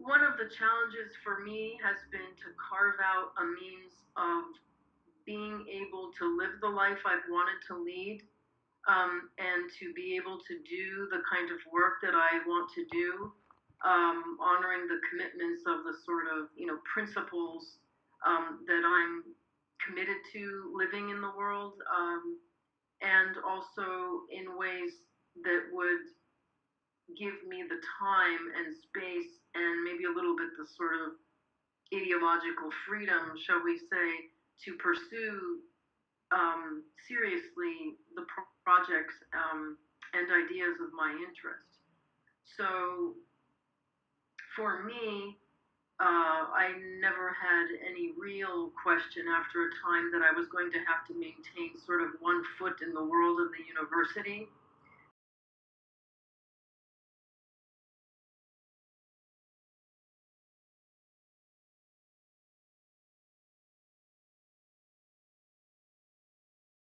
One of the challenges for me has been to carve out a means of being able to live the life I've wanted to lead, and to be able to do the kind of work that I want to do, honoring the commitments of the sort of, principles that I'm committed to living in the world, and also in ways that would give me the time and space and maybe a little bit the sort of ideological freedom, shall we say, to pursue seriously the projects and ideas of my interest. So for me, I never had any real question after a time that I was going to have to maintain sort of one foot in the world of the university.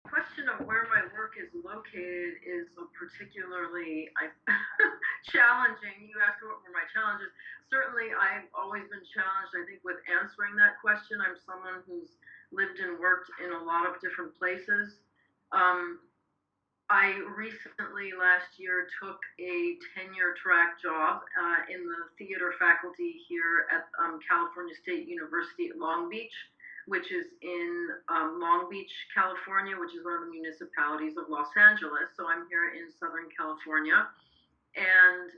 Question of where my work is located is a particularly challenging. You asked what were my challenges. Certainly, I've always been challenged, I think, with answering that question. I'm someone who's lived and worked in a lot of different places. Um, I recently, last year, took a tenure track job in the theater faculty here at California State University at Long Beach, which is in Long Beach, California, which is one of the municipalities of Los Angeles. So I'm here in Southern California. And,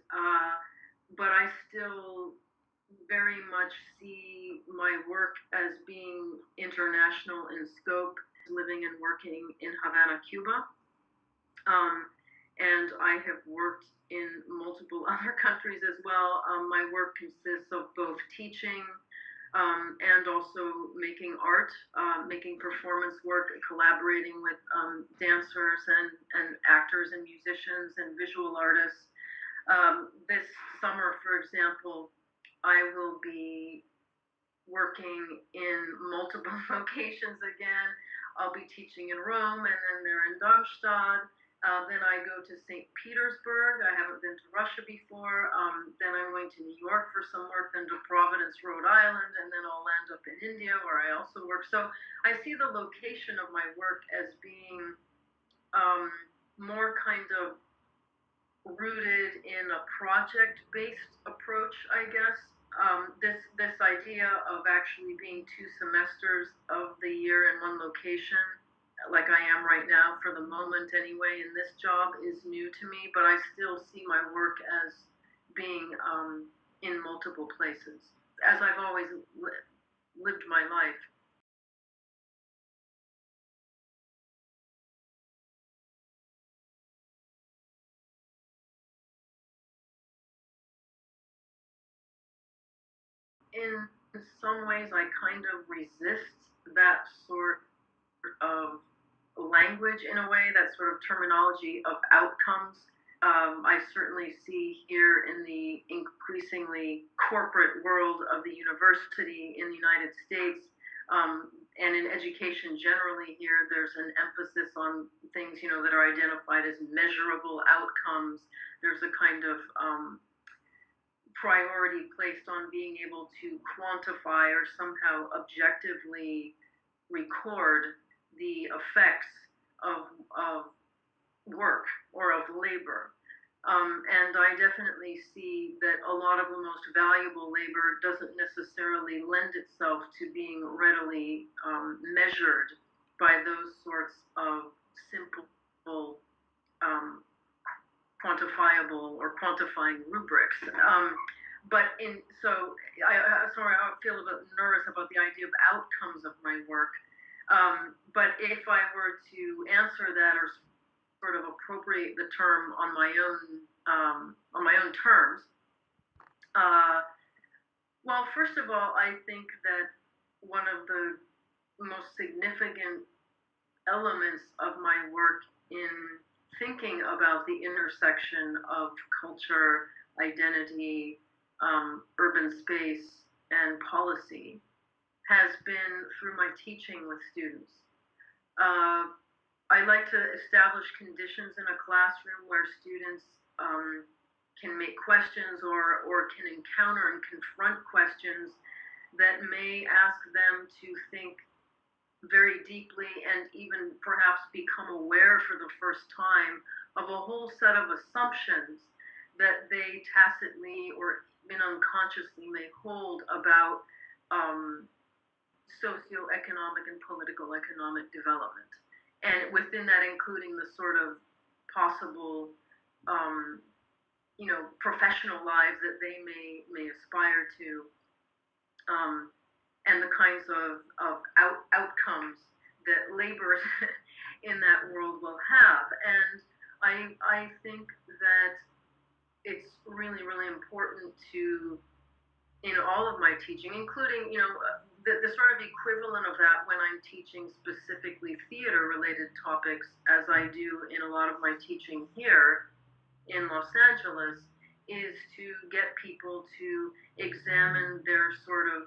but I still very much see my work as being international in scope, living and working in Havana, Cuba. Um, and I have worked in multiple other countries as well. My work consists of both teaching and also making art, making performance work, collaborating with dancers and actors and musicians and visual artists. This summer, for example, I will be working in multiple locations again. I'll be teaching in Rome, and then they're in Darmstadt. Then I go to St. Petersburg. I haven't been to Russia before. Then I'm going to New York for some work, then to Providence, Rhode Island, and then I'll land up in India where I also work. So I see the location of my work as being um, more kind of rooted in a project-based approach, I guess. This idea of actually being two semesters of the year in one location, like I am right now for the moment anyway, in this job is new to me. But I still see my work as being in multiple places, as I've always lived my life. In some ways, I kind of resist that sort of language in a way, that sort of terminology of outcomes. I certainly see here in the increasingly corporate world of the university in the United States, and in education generally here, there's an emphasis on things, that are identified as measurable outcomes. There's a kind of priority placed on being able to quantify or somehow objectively record the effects of work or of labor. And I definitely see that a lot of the most valuable labor doesn't necessarily lend itself to being readily measured by those sorts of simple, um, quantifiable or quantifying rubrics. But in so sorry, I feel a bit nervous about the idea of outcomes of my work. But if I were to answer that or sort of appropriate the term on my own terms, uh, well, first of all, I think that one of the most significant elements of my work in thinking about the intersection of culture, identity, urban space, and policy has been through my teaching with students. Uh, I like to establish conditions in a classroom where students can make questions or can encounter and confront questions that may ask them to think very deeply and even perhaps become aware for the first time of a whole set of assumptions that they tacitly or even unconsciously may hold about um, socioeconomic and political economic development. And within that, including the sort of possible, um, professional lives that they may aspire to, um, and the kinds of outcomes that laborers in that world will have. And I think that it's really, really important to, in all of my teaching, including, the sort of equivalent of that when I'm teaching specifically theater related topics, as I do in a lot of my teaching here in Los Angeles, is to get people to examine their sort of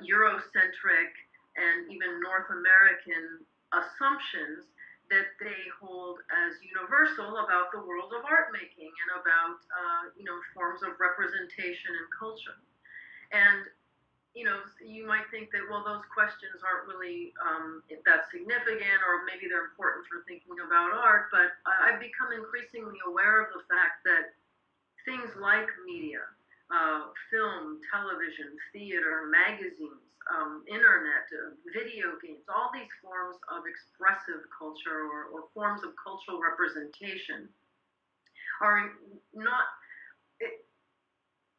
Eurocentric and even North American assumptions that they hold as universal about the world of art making and about forms of representation and culture. And you might think that, well, those questions aren't really that significant, or maybe they're important for thinking about art. But I've become increasingly aware of the fact that things like media, film, television, theater, magazines, internet, video games, all these forms of expressive culture or forms of cultural representation are not.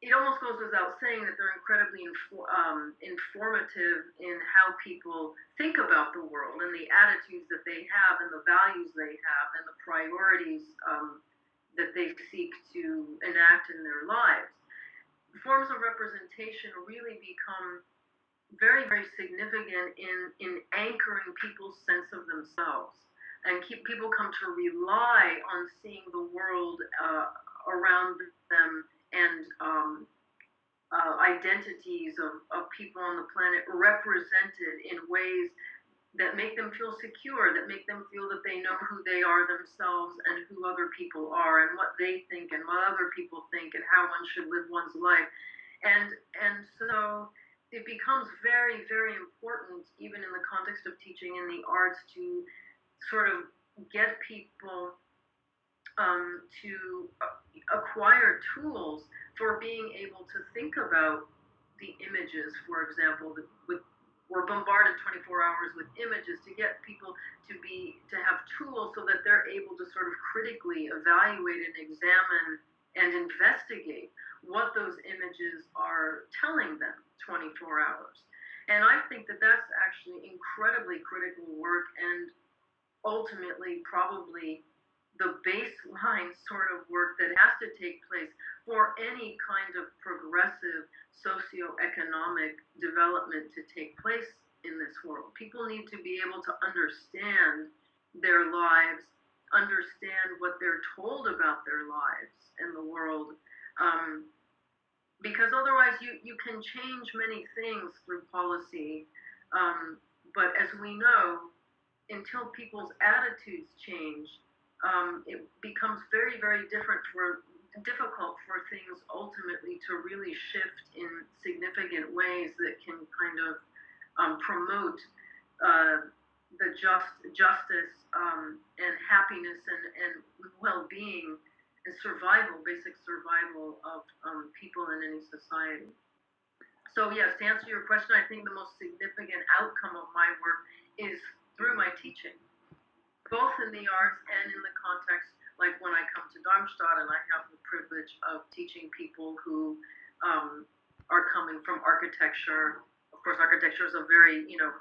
It almost goes without saying that they're incredibly informative in how people think about the world and the attitudes that they have and the values they have and the priorities that they seek to enact in their lives. Forms of representation really become very, very significant in anchoring people's sense of themselves, and people come to rely on seeing the world around them and identities of people on the planet represented in ways that make them feel secure, that make them feel that they know who they are themselves and who other people are and what they think and what other people think and how one should live one's life. And so it becomes very, very important, even in the context of teaching in the arts, to sort of get people to acquire tools for being able to think about the images, for example, we're bombarded 24 hours with images, to get people to have tools so that they're able to sort of critically evaluate and examine and investigate what those images are telling them 24 hours. And I think that that's actually incredibly critical work, and ultimately probably the baseline sort of work that has to take place for any kind of progressive socioeconomic development to take place in this world. People need to be able to understand their lives, understand what they're told about their lives and the world, because otherwise you can change many things through policy, but as we know, until people's attitudes change, it becomes very, very difficult for things ultimately to really shift in significant ways that can kind of promote the justice and happiness and well-being and survival, basic survival of people in any society. So yes, to answer your question, I think the most significant outcome of my work is through my teaching, both in the arts and in the context, like when I come to Darmstadt and I have the privilege of teaching people who are coming from architecture. Of course, architecture is a very, a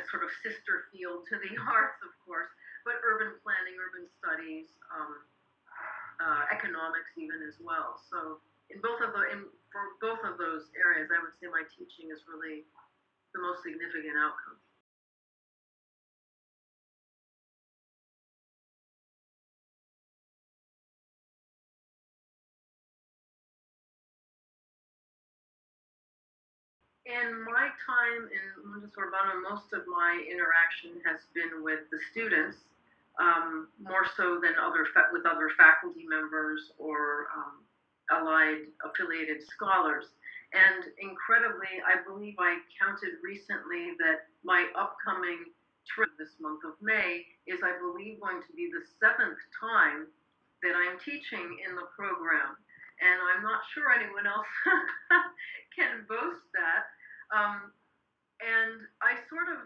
sort of sister field to the arts, of course, but urban planning, urban studies, economics even as well. So for both of those areas, I would say my teaching is really the most significant outcome. In my time in Montessori, most of my interaction has been with the students, more so than with other faculty members or allied affiliated scholars. And incredibly, I believe I counted recently that my upcoming trip this month of May is, I believe, going to be the seventh time that I'm teaching in the program. And I'm not sure anyone else can boast that. Um, and I sort of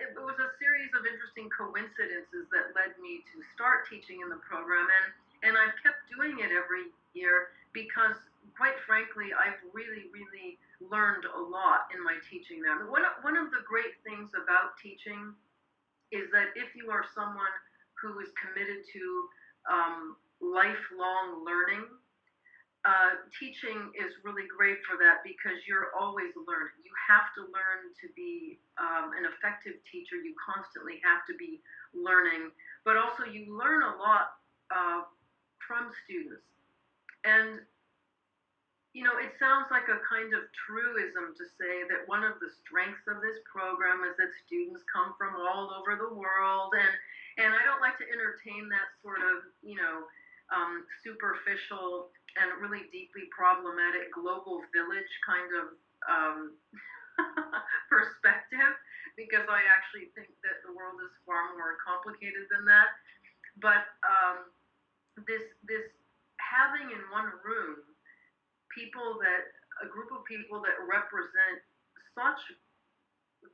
it was a series of interesting coincidences that led me to start teaching in the program, and I've kept doing it every year because, quite frankly, I've really learned a lot in my teaching them. One of the great things about teaching is that if you are someone who is committed to lifelong learning, teaching is really great for that because you're always learning. You have to learn to be an effective teacher. You constantly have to be learning, but also you learn a lot from students. And it sounds like a kind of truism to say that one of the strengths of this program is that students come from all over the world, and I don't like to entertain that sort of superficial and really deeply problematic global village kind of um, perspective, because I actually think that the world is far more complicated than that. But this having in one room a group of people that represent such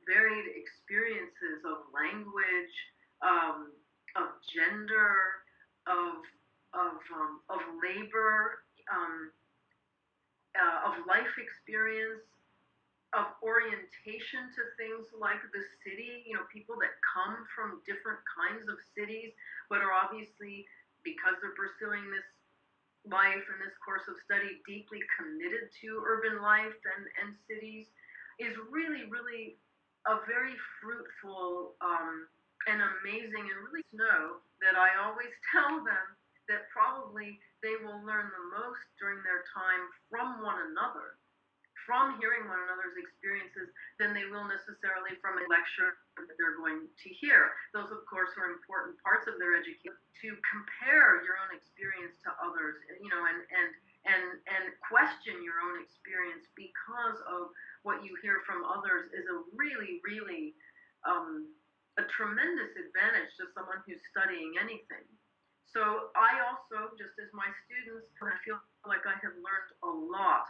varied experiences of language, um, of gender, of labor, um, of life experience, of orientation to things like the city. People that come from different kinds of cities, but are obviously, because they're pursuing this life and this course of study, deeply committed to urban life and cities, is really a very fruitful and amazing, and really know that I always tell them that probably they will learn the most during their time from one another, from hearing one another's experiences, than they will necessarily from a lecture that they're going to hear. Those, of course, are important parts of their education. To compare your own experience to others, and question your own experience because of what you hear from others, is a really um, a tremendous advantage to someone who's studying anything. So I also, just as my students, I feel like I have learned a lot,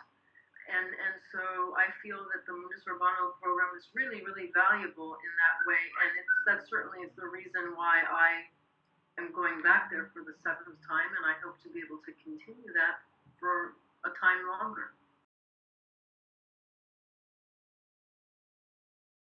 and so I feel that the Mundus Urbano program is really valuable in that way, and that certainly is the reason why I am going back there for the seventh time, and I hope to be able to continue that for a time longer.